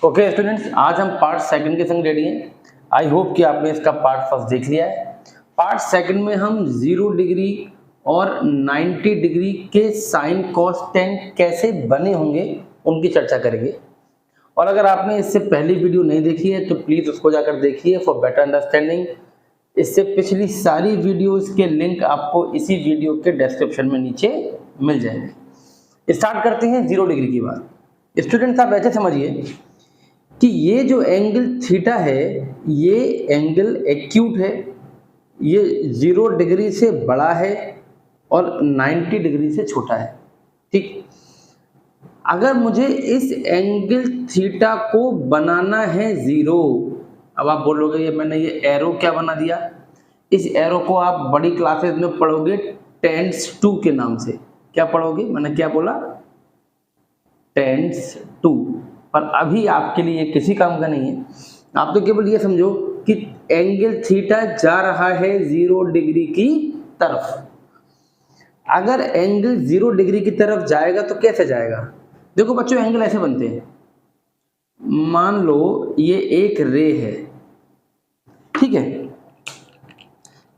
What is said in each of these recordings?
Okay students, आज हम part second के संग रेडी हैं। आई होप कि आपने इसका पार्ट फर्स्ट देख लिया है। पार्ट सेकंड में हम 0 डिग्री और 90 डिग्री के साइन कॉस टेन कैसे बने होंगे उनकी चर्चा करेंगे। और अगर आपने इससे पहली वीडियो नहीं देखी है तो प्लीज उसको जाकर देखिए फॉर बेटर अंडरस्टैंडिंग। इससे पिछली सारी वीडियोस के लिंक आपको इसी वीडियो के डिस्क्रिप्शन में नीचे मिल जाएंगे। स्टार्ट करते हैं 0 डिग्री की बात। स्टूडेंट्स, आप ऐसे समझिए कि ये जो एंगल थीटा है ये एंगल एक्यूट है, ये 0 डिग्री से बड़ा है और 90 डिग्री से छोटा है। ठीक, अगर मुझे इस एंगल थीटा को बनाना है 0, अब आप बोलोगे ये मैंने ये एरो क्या बना दिया। इस एरो को आप बड़ी क्लासेस में पढ़ोगे टेंस टू के नाम से। क्या पढ़ोगे, मैंने क्या बोला, टेंस टू। पर अभी आपके लिए किसी काम का नहीं है। आप तो केवल ये समझो कि एंगल थीटा जा रहा है 0 डिग्री की तरफ। अगर एंगल 0 डिग्री की तरफ जाएगा तो कैसे जाएगा। देखो बच्चों, एंगल ऐसे बनते हैं। मान लो ये एक रे है, ठीक है।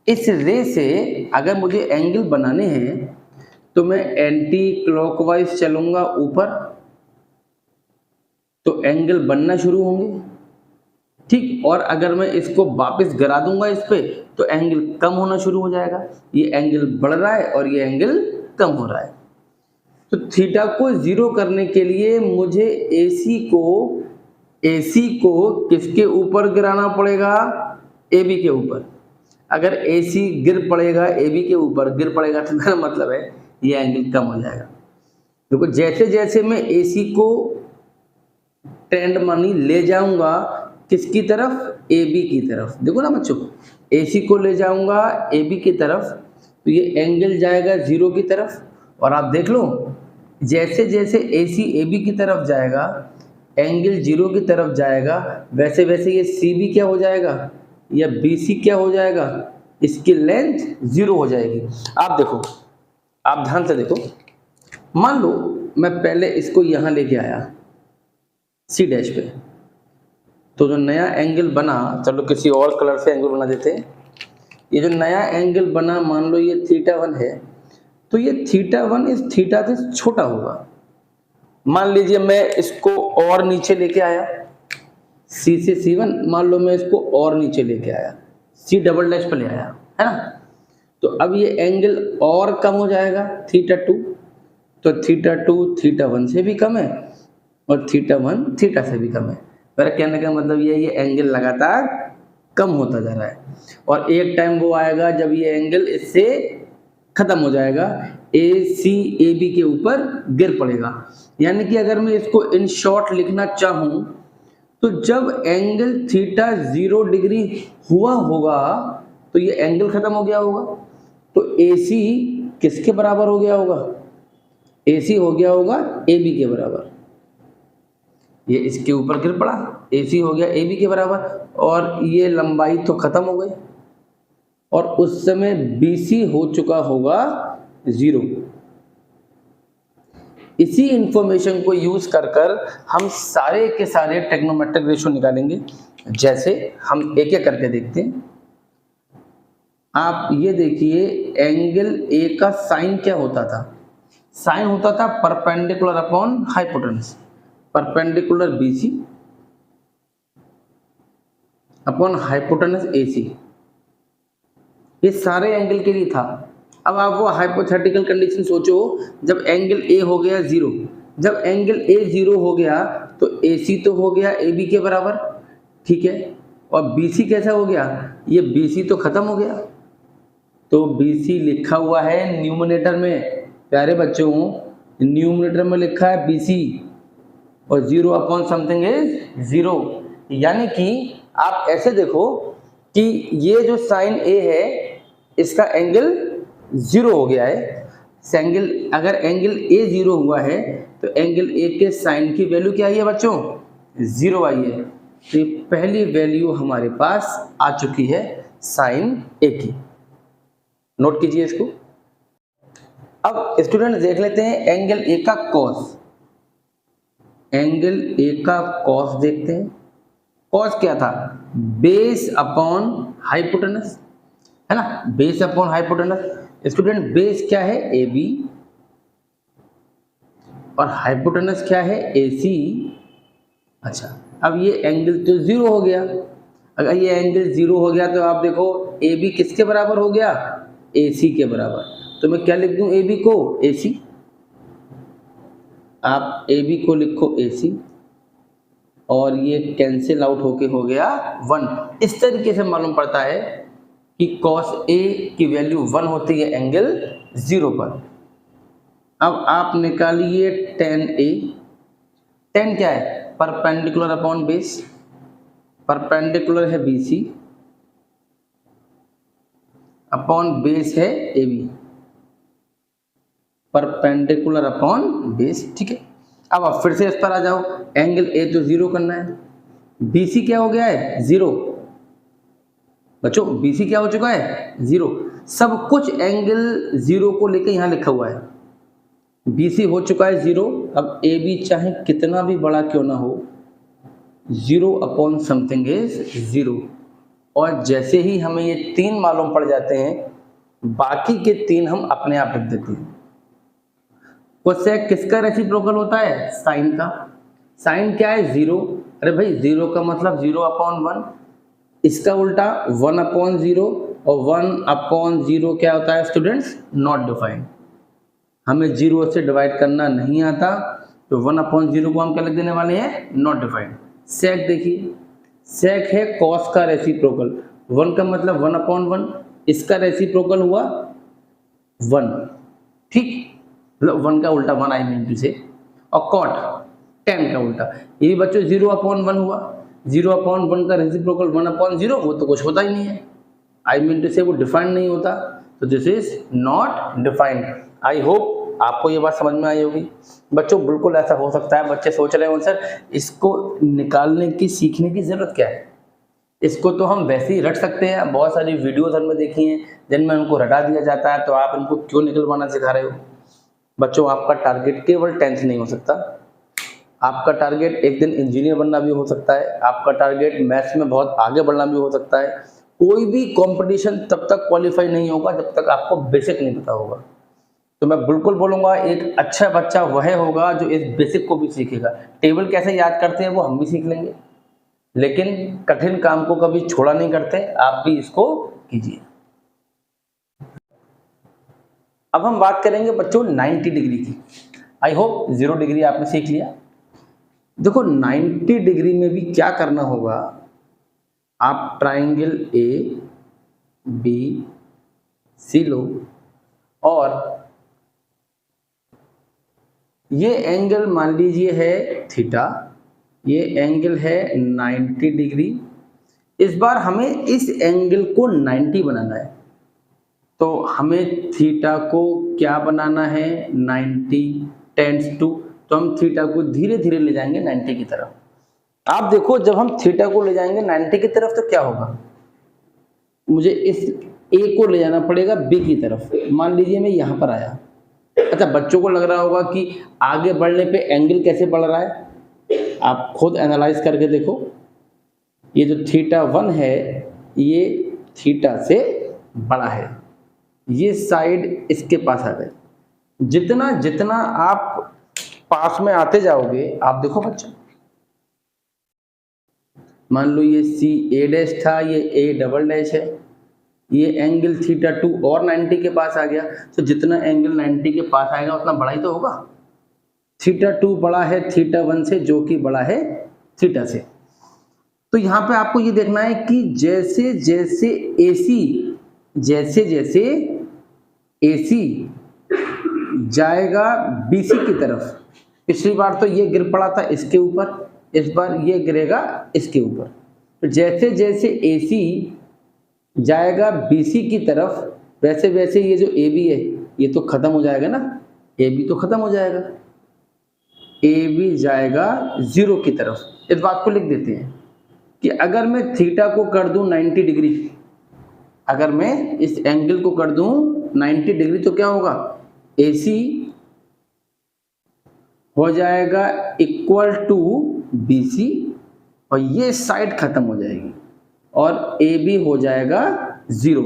इस रे से अगर मुझे एंगल बनाने हैं तो मैं एंटी क्लॉकवाइज चलूंगा ऊपर तो एंगल बनना शुरू होंगे, ठीक। और अगर मैं इसको वापस गिरा दूंगा इस पे तो एंगल कम होना शुरू हो जाएगा। ये एंगल बढ़ रहा है और ये एंगल कम हो रहा है। तो थीटा को 0 करने के लिए मुझे AC को किसके ऊपर गिराना पड़ेगा, AB के ऊपर। अगर AC गिर पड़ेगा, AB के ऊपर गिर पड़ेगा तो मेरा मतलब है ये एंगल कम हो जाएगा। देखो जैसे जैसे मैं AC को ट्रेंड मानी ले जाऊंगा किसकी तरफ, AB की तरफ। देखो ना बच्चों, AC को ले जाऊंगा AB की तरफ तो ये एंगल जाएगा 0 की तरफ। और आप देख लो जैसे जैसे AC AB की तरफ जाएगा एंगल 0 की तरफ जाएगा, वैसे वैसे ये CB क्या हो जाएगा या BC क्या हो जाएगा, इसकी लेंथ 0 हो जाएगी। आप देखो, आप ध्यान से देखो। मान लो मैं पहले इसको यहां लेके आया C डैश पे, तो जो नया एंगल बना, चलो किसी और कलर से एंगल बना देते हैं। ये जो नया एंगल बना, मान लो ये θ1 है, तो ये θ1 इस थीटा से छोटा होगा। मान लीजिए मैं इसको और नीचे लेके आया C से C1, मान लो मैं इसको और नीचे लेके आया C डबल डैश पे ले आया, है ना। तो अब ये एंगल और कम हो जाएगा θ2, तो θ2 θ1 से भी कम है और θ1 थीटा से भी कम है। मेरा कहने का मतलब ये एंगल लगातार कम होता जा रहा है और एक टाइम वो आएगा जब ये एंगल इससे खत्म हो जाएगा, AC AB के ऊपर गिर पड़ेगा। यानी कि अगर मैं इसको इन शॉर्ट लिखना चाहूं तो जब एंगल थीटा 0 डिग्री हुआ होगा तो ये एंगल खत्म हो गया होगा, तो AC किसके बराबर हो गया होगा, AC हो गया होगा AB के बराबर। ये इसके ऊपर गिर पड़ा, AC हो गया AB के बराबर और ये लंबाई तो खत्म हो गई और उस समय BC हो चुका होगा 0। इसी इंफॉर्मेशन को यूज कर कर हम सारे के सारे ट्रिग्नोमेट्रिक रेशियो निकालेंगे। जैसे हम एक एक करके देखते हैं। आप ये देखिए, एंगल A का साइन क्या होता था, साइन होता था perpendicular upon hypotenuse, perpendicular BC upon hypotenuse AC। ये सारे एंगल के लिए था। अब आप वो हाइपोथेटिकल कंडीशन सोचो, जब एंगल A हो गया 0, जब एंगल A 0 हो गया तो AC तो हो गया AB के बराबर, ठीक है। और BC कैसा हो गया, ये BC तो खत्म हो गया, तो BC लिखा हुआ है न्यूमरेटर में। प्यारे बच्चों, न्यूमरेटर में लिखा है BC और 0 अपॉन समथिंग इज 0। यानी कि आप ऐसे देखो कि ये जो साइन A है इसका एंगल 0 हो गया है। एंगल, अगर एंगल A 0 हुआ है तो एंगल A के साइन की वैल्यू क्या आई है बच्चों, 0 आई है। तो ये पहली वैल्यू हमारे पास आ चुकी है साइन A की। नोट कीजिए इसको। अब स्टूडेंट देख लेते हैं एंगल A का कॉस। एंगल ए का कॉस देखते हैं। कॉस क्या था? बेस अपॉन हाइपोटेनस, है ना, base upon hypotenuse. Student base क्या है? ए बी, और हाइपोटेनस क्या है? ए सी। अच्छा, अब ये एंगल तो जीरो हो गया। अगर ये एंगल जीरो हो गया तो आप देखो ए बी किसके बराबर हो गया? ए सी के बराबर। तो मैं क्या लिख दूं ए बी को? ए सी। आप ए बी को लिखो ए सी, और ये कैंसिल आउट होके हो गया 1। इस तरीके से मालूम पड़ता है कि cos A की वैल्यू 1 होती है एंगल 0 पर। अब आप निकालिए tan A। tan क्या है? Perpendicular upon base. परपेंडिकुलर है BC अपॉन बेस है AB। परपेंडिकुलर अपॉन बेस, ठीक है। अब आप फिर से इस पर आ जाओ, एंगल ए तो जीरो करना है, BC क्या हो गया है? जीरो। बच्चों BC क्या हो चुका है? जीरो। सब कुछ एंगल जीरो को लेकर यहां लिखा हुआ है। BC हो चुका है जीरो। अब AB चाहे कितना भी बड़ा क्यों ना हो, zero upon something is zero. और जैसे ही हमें ये 3 मालूम पड़ जाते हैं, बाकी के 3 हम अपने आप लिख देते हैं। कोसेक किसका रेसिप्रोकल होता है? साइन का। साइन क्या है? जीरो। अरे भाई जीरो का मतलब जीरो अपॉन 1, इसका उल्टा 1 अपॉन जीरो, और 1 अपॉन जीरो क्या होता है स्टूडेंट्स? Not defined. हमें जीरो से डिवाइड करना नहीं आता, तो 1 अपॉन जीरो को हम क्या लिख देने वाले हैं? Not defined. सेक देखिए, सेक है कॉस का रेसिप्रोकल। 1 का मतलब 1 अपॉन 1, इसका रेसिप्रोकल हुआ 1, ठीक, मतलब 1 का उल्टा 1 आई मीन टू से। और कॉट 10 का उल्टा, ये भी बच्चों 0 अपॉन 1 हुआ। 0 अपॉन 1 का रेसिप्रोकल 1 अपॉन 0, वो तो कुछ होता ही नहीं है, आई मीन टू से वो डिफाइंड नहीं होता, तो this is not defined. I hope आपको ये बात समझ में आई होगी। बच्चों बिल्कुल ऐसा हो सकता है, बच्चे सोच रहे हो सर इसको निकालने की सीखने की जरूरत क्या है, इसको तो हम वैसे ही रट सकते हैं। बहुत सारी वीडियोस हमने देखी हैं जिनमें उनको रटा दिया जाता है, तो आप इनको क्यों निकलवाना सिखा रहे हो? बच्चों आपका टारगेट केवल 10th नहीं हो सकता, आपका टारगेट एक दिन इंजीनियर बनना भी हो सकता है, आपका टारगेट मैथ्स में बहुत आगे बढ़ना भी हो सकता है। कोई भी कंपटीशन तब तक क्वालिफाई नहीं होगा जब तक आपको बेसिक नहीं पता होगा। तो मैं बिल्कुल बोलूँगा एक अच्छा बच्चा वह होगा जो इस बेसिक को भी सीखेगा। टेबल कैसे याद करते हैं वो हम भी सीख लेंगे, लेकिन कठिन काम को कभी छोड़ा नहीं करते, आप भी इसको कीजिए। अब हम बात करेंगे बच्चों 90 डिग्री की। आई होप 0 डिग्री आपने सीख लिया। देखो 90 डिग्री में भी क्या करना होगा, आप ट्राइंगल ए बी सी लो, और ये एंगल मान लीजिए है थीटा, ये एंगल है 90 डिग्री। इस बार हमें इस एंगल को 90 बनाना है, तो हमें थीटा को क्या बनाना है? 90 टेंस टू, तो हम थीटा को धीरे धीरे ले जाएंगे 90 की तरफ। आप देखो जब हम थीटा को ले जाएंगे 90 की तरफ तो क्या होगा, मुझे इस ए को ले जाना पड़ेगा बी की तरफ। मान लीजिए मैं यहाँ पर आया। अच्छा, बच्चों को लग रहा होगा कि आगे बढ़ने पे एंगल कैसे बढ़ रहा है, आप खुद एनालाइज करके देखो। ये जो थीटा 1 है ये थीटा से बड़ा है, ये साइड इसके पास आ गई। जितना जितना आप पास में आते जाओगे, आप देखो बच्चों, मान लो ये सी ए डैश था, ये ए डबल डैश है, ये एंगल थीटा 2 और 90 के पास आ गया, तो जितना एंगल 90 के पास आएगा उतना बड़ा ही तो होगा। थीटा 2 बड़ा है थीटा 1 से, जो कि बड़ा है थीटा से। तो यहाँ पे आपको ये देखना है कि जैसे जैसे AC जाएगा BC की तरफ, पिछली बार तो ये गिर पड़ा था इसके ऊपर, इस बार ये गिरेगा इसके ऊपर। तो जैसे जैसे AC जाएगा BC की तरफ, वैसे वैसे ये जो AB है ये तो खत्म हो जाएगा ना, AB तो खत्म हो जाएगा, AB जाएगा 0 की तरफ। इस बात को लिख देते हैं कि अगर मैं थीटा को कर दूं 90 डिग्री, अगर मैं इस एंगल को कर दूं 90 डिग्री, तो क्या होगा, AC हो जाएगा इक्वल टू BC और ये साइड खत्म हो जाएगी और AB हो जाएगा 0।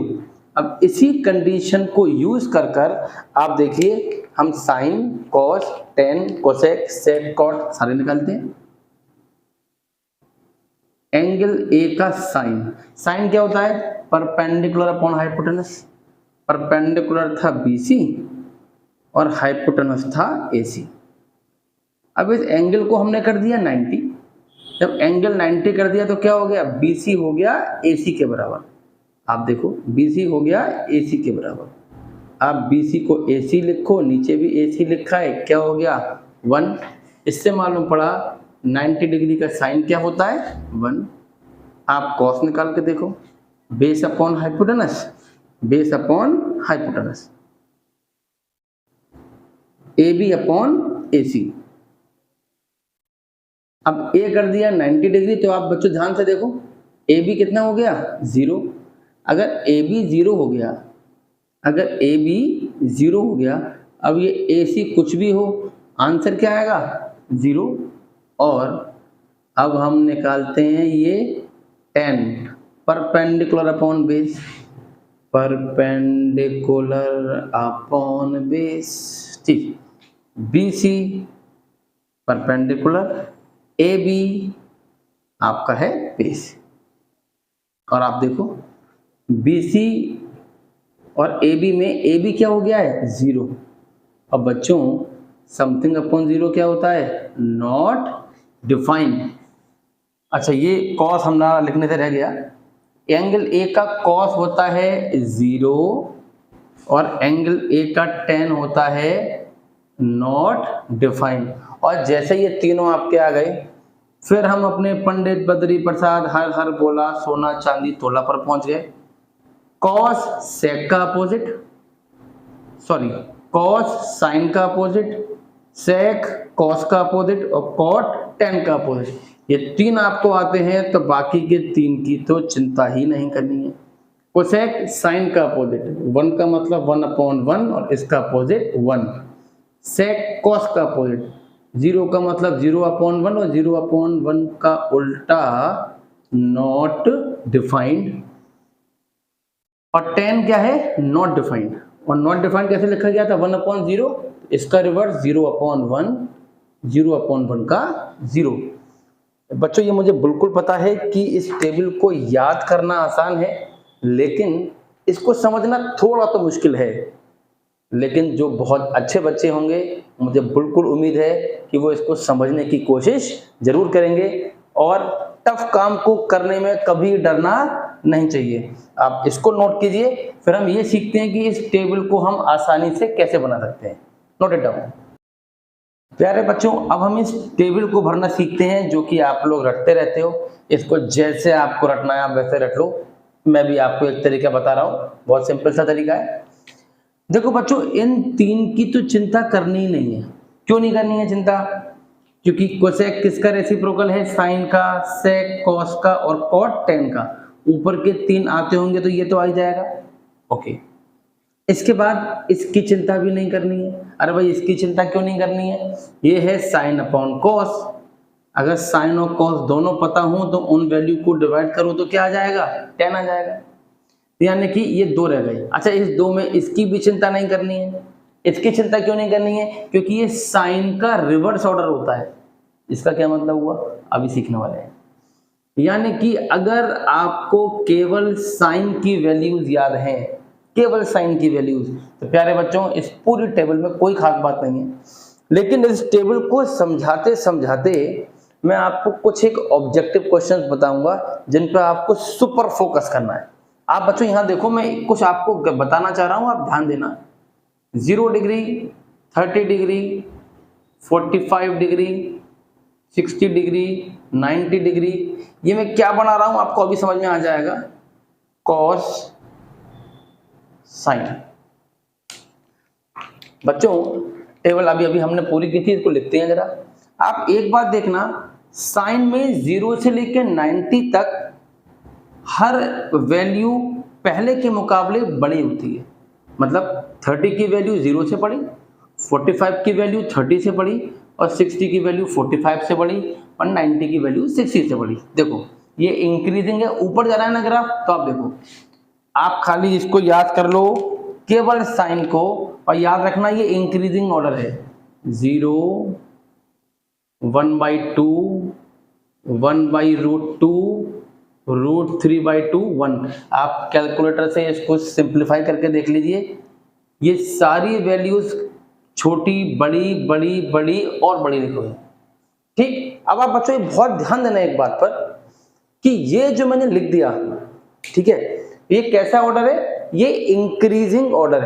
अब इसी कंडीशन को यूज कर कर आप देखिए हम साइन, कॉस, टेन, कोसेक, सेक, कॉट सारे निकालते हैं। एंगल A का साइन, साइन क्या होता है? Perpendicular upon hypotenuse. परपेंडिकुलर था BC और हाइपोटेनस था AC। अब इस एंगल को हमने कर दिया 90। जब एंगल 90 कर दिया तो क्या हो गया? BC हो गया AC के बराबर। आप देखो BC हो गया AC के बराबर। आप BC को AC लिखो, नीचे भी AC लिखा है, क्या हो गया? 1। इससे मालूम पड़ा 90 डिग्री का साइन क्या होता है? 1। आप कॉस निकाल के देखो, base upon hypotenuse, base upon hypotenuse, AB upon AC। अब A कर दिया 90 डिग्री, तो आप बच्चों ध्यान से देखो AB कितना हो गया? 0। अगर AB 0 हो गया, अगर AB 0 हो गया, अब ये AC कुछ भी हो, आंसर क्या आएगा? 0। और अब हम निकालते हैं ये 10 perpendicular upon base, perpendicular upon base, ठीक। BC परपेंडिकुलर, AB आपका है बेस। और आप देखो BC और AB में AB क्या हो गया है? 0। अब बच्चों समथिंग अपॉन 0 क्या होता है? Not defined. अच्छा, ये कॉस हमारा लिखने से रह गया। एंगल A का कॉस होता है 0 और एंगल A का tan होता है नॉट डिफाइंड। और जैसे ये तीनों आपके आ गए, फिर हम अपने पंडित बद्री प्रसाद हर हर बोला सोना चांदी तोला पर पहुंच गए। कॉस सेक का अपोजिट, सॉरी कॉस साइन का अपोजिट, सेक कॉस का अपोजिट और कॉट टेन का अपोजिट। ये तीन आपको आते हैं तो बाकी के तीन की तो चिंता ही नहीं करनी है। कोसेक साइन का अपोजिट, 1 का मतलब 1/1 और इसका अपोजिट 1। सेक कॉस का अपोजिट, 0 का मतलब 0/1 और 0/1 का उल्टा नॉट डिफाइंड। और टेन क्या है? Not defined. और नॉट डिफाइंड कैसे लिखा गया था? 1/0, इसका रिवर्स 0/1, 0/1 का 0। बच्चों ये मुझे बिल्कुल पता है कि इस टेबल को याद करना आसान है, लेकिन इसको समझना थोड़ा तो मुश्किल है। लेकिन जो बहुत अच्छे बच्चे होंगे, मुझे बिल्कुल उम्मीद है कि वो इसको समझने की कोशिश जरूर करेंगे और टफ काम को करने में कभी डरना नहीं चाहिए। आप इसको नोट कीजिए, फिर हम ये सीखते हैं कि इस टेबल को हम आसानी से कैसे बना सकते हैं। Note it down. प्यारे बच्चों, अब हम इस टेबल को भरना सीखते हैं, जो कि आप लोग रटते रहते हो। इसको जैसे आपको रटना है आप वैसे रट लो। मैं भी आपको एक तरीका बता रहा हूँ, बहुत सिंपल सा तरीका है। देखो बच्चों, इन तीन की तो चिंता करनी ही नहीं है। क्यों नहीं करनी है चिंता? क्योंकि कोसेक किसका रेसिप्रोकल है? साइन का, सेक कॉस का और कॉट टेन का। ऊपर के तीन आते होंगे तो ये तो आ ही जाएगा। ओके, इसके बाद इसकी चिंता भी नहीं करनी है। अरे भाई इसकी चिंता क्यों नहीं करनी है? ये है साइन अपॉन कॉस। अगर साइन और कॉस दोनों पता हो तो उन वैल्यू को डिवाइड करो तो क्या आ जाएगा? 10 आ जाएगा। यानी कि ये 2 रह गए। अच्छा, इस 2 में इसकी भी चिंता नहीं करनी है। इसकी चिंता क्यों नहीं करनी है? क्योंकि ये साइन का रिवर्स ऑर्डर होता है। इसका क्या मतलब हुआ? अभी सीखने वाले हैं। यानी कि अगर आपको केवल साइन की वैल्यूज याद हैं, केवल साइन की वैल्यूज, तो प्यारे बच्चों इस पूरी टेबल में कोई खास बात नहीं है। लेकिन इस टेबल को समझाते समझाते मैं आपको कुछ एक ऑब्जेक्टिव क्वेश्चंस बताऊंगा जिन पर आपको सुपर फोकस करना है। आप बच्चों यहाँ देखो, मैं कुछ आपको बताना चाह रहा हूँ, आप ध्यान देना। 0 degree, 30 degree, 45 degree, 60 degree, 90 degree, ये मैं क्या बना रहा हूं आपको अभी समझ में आ जाएगा। Cos sine. बच्चों टेबल अभी हमने पूरी की थी, इसको लिखते हैं जरा। आप एक बात देखना, साइन में 0 से लेकर 90 तक हर वैल्यू पहले के मुकाबले बड़ी होती है। मतलब 30 की वैल्यू 0 से बड़ी, 45 की वैल्यू 30 से बड़ी, और 60 की वैल्यू 45 से बड़ी और 90 की वैल्यू 60 से बड़ी। देखो ये इंक्रीजिंग है, ऊपर जा रहा है ना ग्राफ, तो आप देखो, आप खाली इसको याद कर लो केवल साइन को, और याद रखना ये इंक्रीजिंग ऑर्डर है, 0, 1/2, 1/√2, √3/2, 1। आप कैलकुलेटर से इसको सिंप्लीफाई करके देख लीजिए, ये सारी वैल्यूज छोटी बड़ी बड़ी बड़ी और बड़ी लिखोगे। ठीक, अब आप बच्चों बहुत ध्यान देना एक बात पर कि ये जो मैंने लिख दिया, ठीक है, ये कैसा ऑर्डर है, ये इंक्रीजिंग ऑर्डर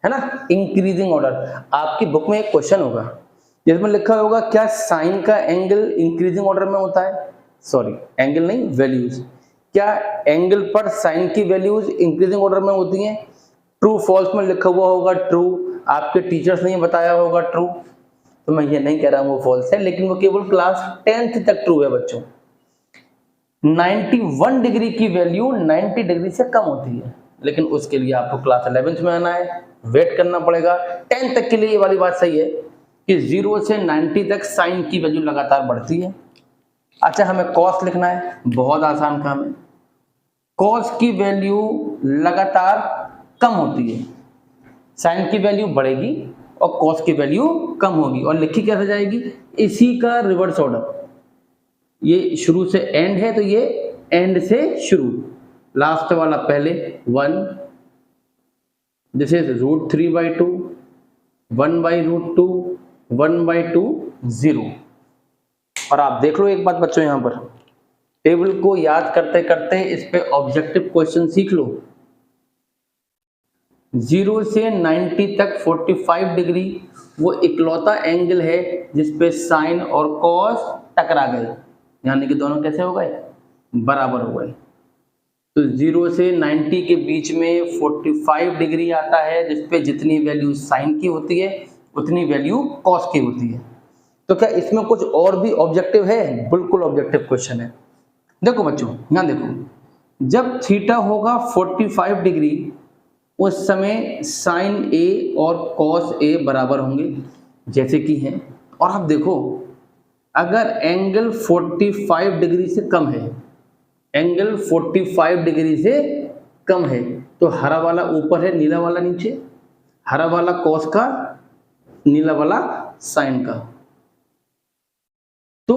है ना, इंक्रीजिंग ऑर्डर। आपकी बुक में एक क्वेश्चन होगा जिसमें लिखा होगा क्या साइन का एंगल इंक्रीजिंग ऑर्डर में होता है, सॉरी एंगल नहीं, वैल्यूज, क्या एंगल पर साइन की वैल्यूज इंक्रीजिंग ऑर्डर में होती हैं? ट्रू फॉल्स में लिखा हुआ होगा ट्रू, आपके टीचर्स ने बताया होगा ट्रू, तो मैं ये नहीं कह रहा हूं वो फॉल्स है, लेकिन वो केवल क्लास 10th तक ट्रू है बच्चों। 91 डिग्री की वैल्यू 90 डिग्री से कम होती है, लेकिन उसके लिए आपको क्लास 11th में आना है, वेट करना पड़ेगा। 10 तक के लिए ये वाली बात सही है कि 0 से 90 तक साइन की वैल्यू लगातार बढ़ती है। अच्छा, हमें कॉस लिखना है, बहुत आसान काम है। कॉस की वैल्यू लगातार कम होती है, साइन की वैल्यू बढ़ेगी और कॉस की वैल्यू कम होगी, और लिखी कैसे जाएगी, इसी का रिवर्स ऑर्डर। ये शुरू से एंड है तो ये एंड से शुरू, लास्ट वाला पहले 1, दिस इज √3/2, 1/√2, 1/2, 0। और आप देख लो एक बात बच्चों, यहां पर टेबल को याद करते करते इस पे ऑब्जेक्टिव क्वेश्चन सीख लो। 0 से 90 तक 45 डिग्री वो इकलौता एंगल है जिसपे साइन और कॉस टकरा गए, यानी कि दोनों कैसे हो गए, बराबर हो गए। तो 0 से 90 के बीच में 45 डिग्री आता है जिसपे जितनी वैल्यू साइन की होती है उतनी वैल्यू कॉस की होती है। तो क्या इसमें कुछ और भी ऑब्जेक्टिव है? बिल्कुल ऑब्जेक्टिव क्वेश्चन है। देखो बच्चों यहां देखो, जब थीटा होगा 45 डिग्री उस समय साइन ए और कॉस ए बराबर होंगे जैसे कि हैं। और आप देखो अगर एंगल 45 डिग्री से कम है, एंगल 45 डिग्री से कम है, तो हरा वाला ऊपर है नीला वाला नीचे, हरा वाला कॉस का नीला वाला साइन का। तो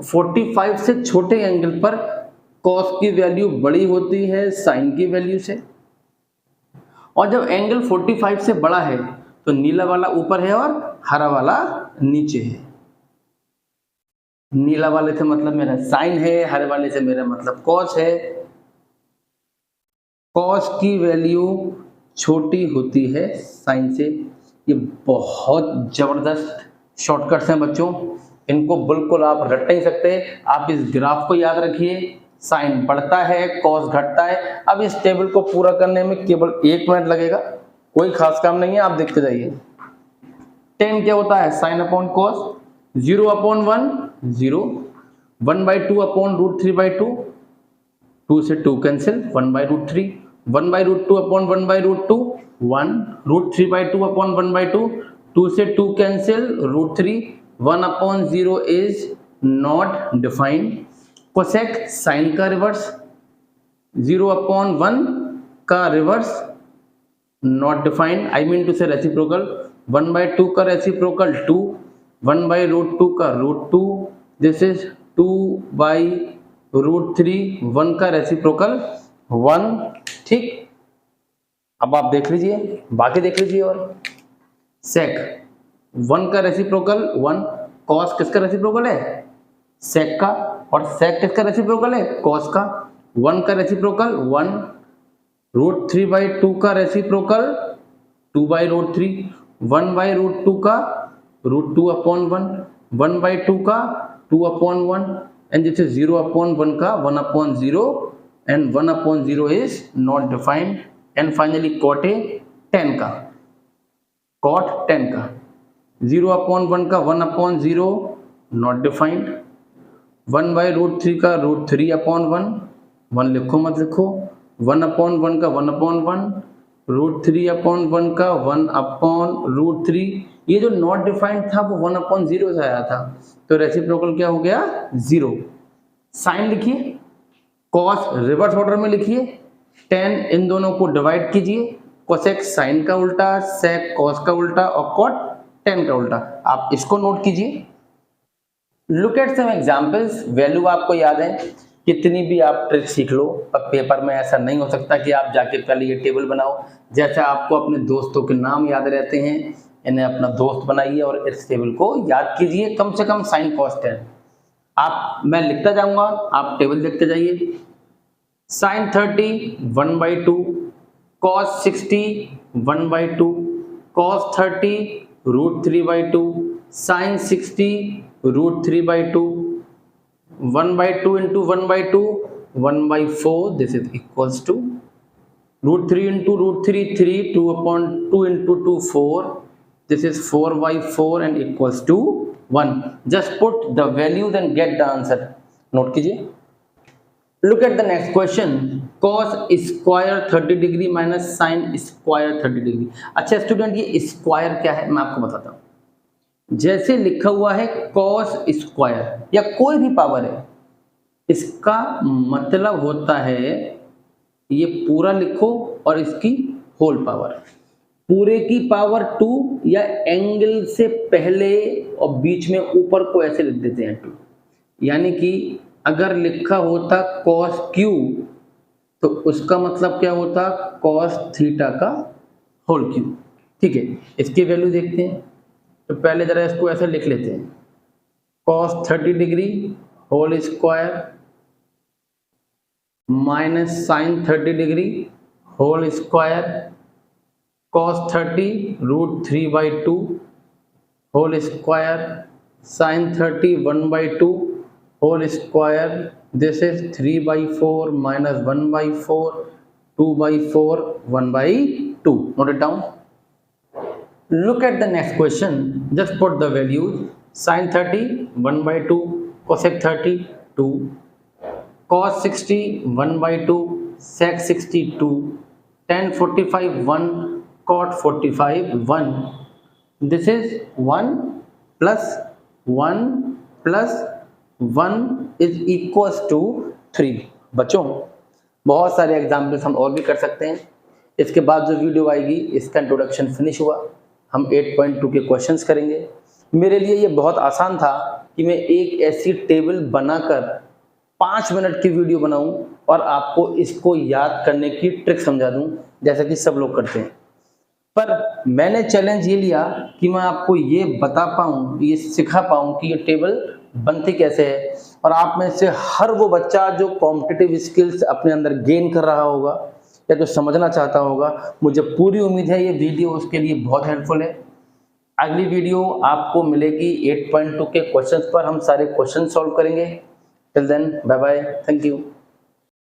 45 से छोटे एंगल पर कॉस की वैल्यू बड़ी होती है साइन की वैल्यू से, और जब एंगल 45 से बड़ा है तो नीला वाला ऊपर है और हरा वाला नीचे है। नीला वाले से मतलब मेरा साइन है, हरे वाले से मेरा मतलब कॉस है। कॉस की वैल्यू छोटी होती है साइन से। ये बहुत जबरदस्त शॉर्टकट्स हैं बच्चों, इनको बिल्कुल आप रट नहीं सकते। आप इस ग्राफ को याद रखिए, साइन बढ़ता है कॉस घटता है। अब इस टेबल को पूरा करने में केवल 1 मिनट लगेगा, कोई खास काम नहीं है, आप देखते जाइए। 10 क्या होता है, साइन अपॉन कॉस, 0/1 0, 1/2 अपॉन √3/2, 2 से 2 कैंसिल, 1/√3, 1/√2 अपॉन 1/√2 1, √3/2 अपॉन 1/2, 2 से 2 cancel, √3, 1/0 is not defined. Cosec sine का रिवर्स, 0/1 का reverse not defined, I mean to say reciprocal, 1/2 का रेसिप्रोकल 2, 1/√2 का √2, दिस इज 2/√3, 1 का रेसिप्रोकल 1। ठीक, अब आप देख लीजिए, बाकी देख लीजिए। और सेक 1 का रेसिप्रोकल 1, कॉस किसका रेसिप्रोकल है, सेक का, और सेक किसका रेसिप्रोकल है, कॉस का। 1 का रेसिप्रोकल 1, √3/2 का रेसिप्रोकल 2/√3, 1/√2 का √2/1, 1/2 का 2/1, एंड दिस इज 0/1 का 1/0, and 1/0 is not defined. And finally cot A 10 का, कॉट 10 का 0/1 का 1/0 नॉट डिफाइंड, 1/√3 का √3/1, 1 लिखो मत लिखो, 1/1 का 1/1, √3/1 का 1/√3, ये जो नॉट डिफाइंड था वो 1/0 से आया था, तो रेसिप्रोकल क्या हो गया 0। साइन लिखिए, कॉस रिवर्स ऑर्डर में लिखिए, टेन इन दोनों को डिवाइड कीजिए, कोसेक साइन का उल्टा, सेक कॉस का उल्टा और कॉट टेन का उल्टा। आप इसको नोट कीजिए। Look at some examples. Value आपको याद है, कितनी भी आप ट्रिक सीख लो पर पेपर में ऐसा नहीं हो सकता कि आप जाके पहले ये टेबल बनाओ। जैसे आपको अपने दोस्तों के नाम याद रहते हैं, इन्हें अपना दोस्त बनाइए और इस टेबल को याद कीजिए, कम से कम साइन कॉस टेन। आप, मैं लिखता जाऊंगा, आप टेबल देखते जाइए। Sine 30 1/2, cos 60 1/2, cos 30 √3/2, sine 60 √3/2, 1/2 into 1/2 1/4, this is equals to √3 into √3 3, 2/2 into 2 4, this is 4/4 and equals to 1. Just put the values and get the answer. Note कीजिए। Look at the next question. Cos square 30 degree minus sine square 30 degree. अच्छा student, ये square क्या है मैं आपको बताता हूँ। जैसे लिखा हुआ है cos स्क्वायर या कोई भी पावर है, इसका मतलब होता है ये पूरा लिखो और इसकी होल पावर, पूरे की पावर 2 या एंगल से पहले और बीच में ऊपर को ऐसे लिख देते हैं 2। यानी कि अगर लिखा होता cos क्यू तो उसका मतलब क्या होता cos थीटा का होल क्यू। ठीक है, इसकी वैल्यू देखते हैं। तो पहले जरा इसको ऐसे लिख लेते हैं, cos 30 degree whole square minus sine 30 degree whole square, cos 30 √3/2 whole square, sine 30 1/2 whole square, this is 3/4 minus 1/4, 2/4, 1/2. Note it down. Look at the next question. Just put the values. Sin 30 1/2, cosec 30 2, cos 60 1/2, sec 60 2, tan 45 1, cot 45 1. This is 1 plus 1 plus 1 is equals to 3। बच्चों बहुत सारे examples हम और भी कर सकते हैं। इसके बाद जो वीडियो आएगी इसका इंट्रोडक्शन फिनिश हुआ, हम 8.2 के क्वेश्चंस करेंगे। मेरे लिए ये बहुत आसान था कि मैं एक ऐसी टेबल बनाकर 5 मिनट की वीडियो बनाऊं और आपको इसको याद करने की ट्रिक समझा दूं जैसा कि सब लोग करते हैं। पर मैंने चैलेंज ये लिया कि मैं आपको ये बता पाऊँ, ये सिखा पाऊँ कि ये टेबल बनती कैसे है, और आप में से हर वो बच्चा जो कॉम्पिटिटिव स्किल्स अपने अंदर गेन कर रहा होगा या जो समझना चाहता होगा, मुझे पूरी उम्मीद है ये वीडियो उसके लिए बहुत हेल्पफुल है। अगली वीडियो आपको मिलेगी 8.2 के क्वेश्चंस पर, हम सारे क्वेश्चन सॉल्व करेंगे। Till then bye bye, thank you.